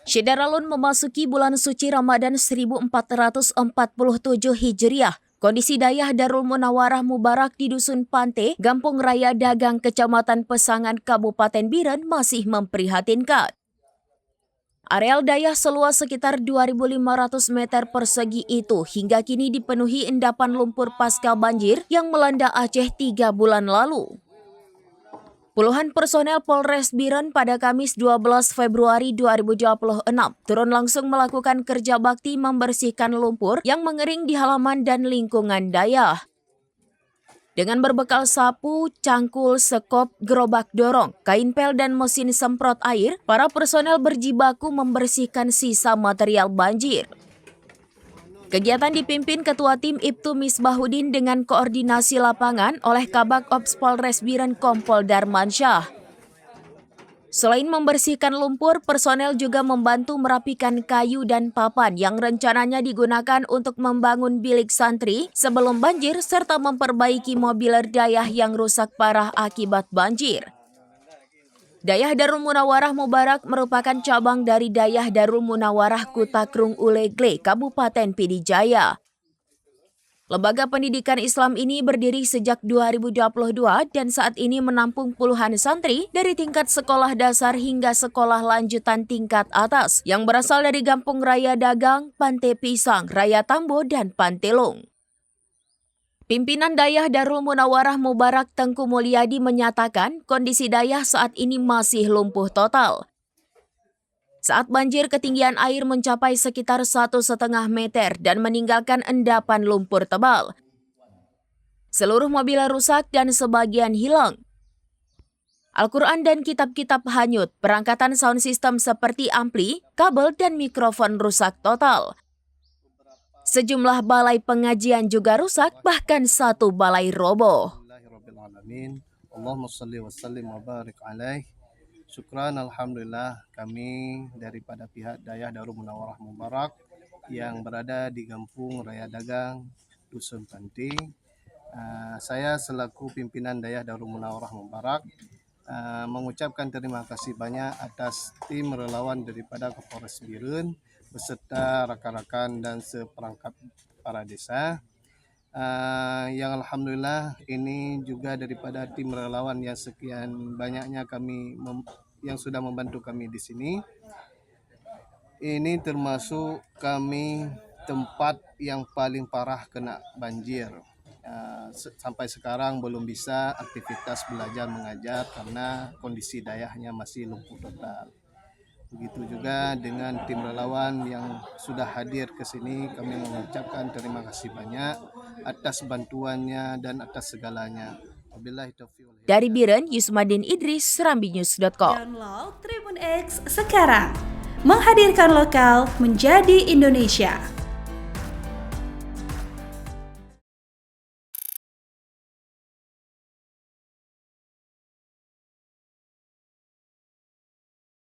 Syederalun memasuki bulan suci Ramadan 1447 Hijriah. Kondisi Dayah Darul Munawarah Mubarak di Dusun Pante, Gampung Raya Dagang, Kecamatan Pesangan, Kabupaten Biren masih memprihatinkan. Areal Dayah seluas sekitar 2.500 meter persegi itu hingga kini dipenuhi endapan lumpur pasca banjir yang melanda Aceh 3 bulan lalu. Puluhan personel Polres Biren pada Kamis 12 Februari 2026 turun langsung melakukan kerja bakti membersihkan lumpur yang mengering di halaman dan lingkungan Dayah. Dengan berbekal sapu, cangkul, sekop, gerobak dorong, kain pel dan mesin semprot air, para personel berjibaku membersihkan sisa material banjir. Kegiatan dipimpin Ketua Tim Ibtu Misbahuddin dengan koordinasi lapangan oleh Kabak Ops Polres Biren Kompol Darmansyah. Selain membersihkan lumpur, personel juga membantu merapikan kayu dan papan yang rencananya digunakan untuk membangun bilik santri sebelum banjir serta memperbaiki mobiler Dayah yang rusak parah akibat banjir. Dayah Darul Munawarah Mubarak merupakan cabang dari Dayah Darul Munawarah Kutakrung Ulegle, Kabupaten Pidijaya. Lembaga pendidikan Islam ini berdiri sejak 2022 dan saat ini menampung puluhan santri dari tingkat sekolah dasar hingga sekolah lanjutan tingkat atas yang berasal dari Gampung Raya Dagang, Pante Pisang, Raya Tambo, dan Pantelung. Pimpinan Dayah Darul Munawarah Mubarak Tengku Mulyadi menyatakan kondisi Dayah saat ini masih lumpuh total. Saat banjir, ketinggian air mencapai sekitar 1,5 meter dan meninggalkan endapan lumpur tebal. Seluruh mobil rusak dan sebagian hilang. Al-Quran dan kitab-kitab hanyut, perangkatan sound system seperti ampli, kabel, dan mikrofon rusak total. Sejumlah balai pengajian juga rusak, bahkan satu balai roboh. Allahumma shalli wa sallim wa barik alaih. Syukran, alhamdulillah, kami daripada pihak Dayah Darul Munawarah Mubarak yang berada di Gampung Raya Dagang, Dusun Pante. Saya selaku pimpinan Dayah Darul Munawarah Mubarak mengucapkan terima kasih banyak atas tim relawan daripada Kapolres Biren beserta rakan-rakan dan seperangkat para desa. Yang alhamdulillah ini juga daripada tim relawan yang sekian banyaknya kami yang sudah membantu kami di sini. Ini termasuk kami tempat yang paling parah kena banjir. Sampai sekarang belum bisa aktivitas belajar mengajar karena kondisi Dayahnya masih lumpuh total. Begitu juga dengan tim relawan yang sudah hadir ke sini, kami mengucapkan terima kasih banyak atas bantuannya dan atas segalanya. Dari Biren, Yusmadin Idris, serambinews.com. Download Tribun X sekarang, menghadirkan lokal menjadi Indonesia.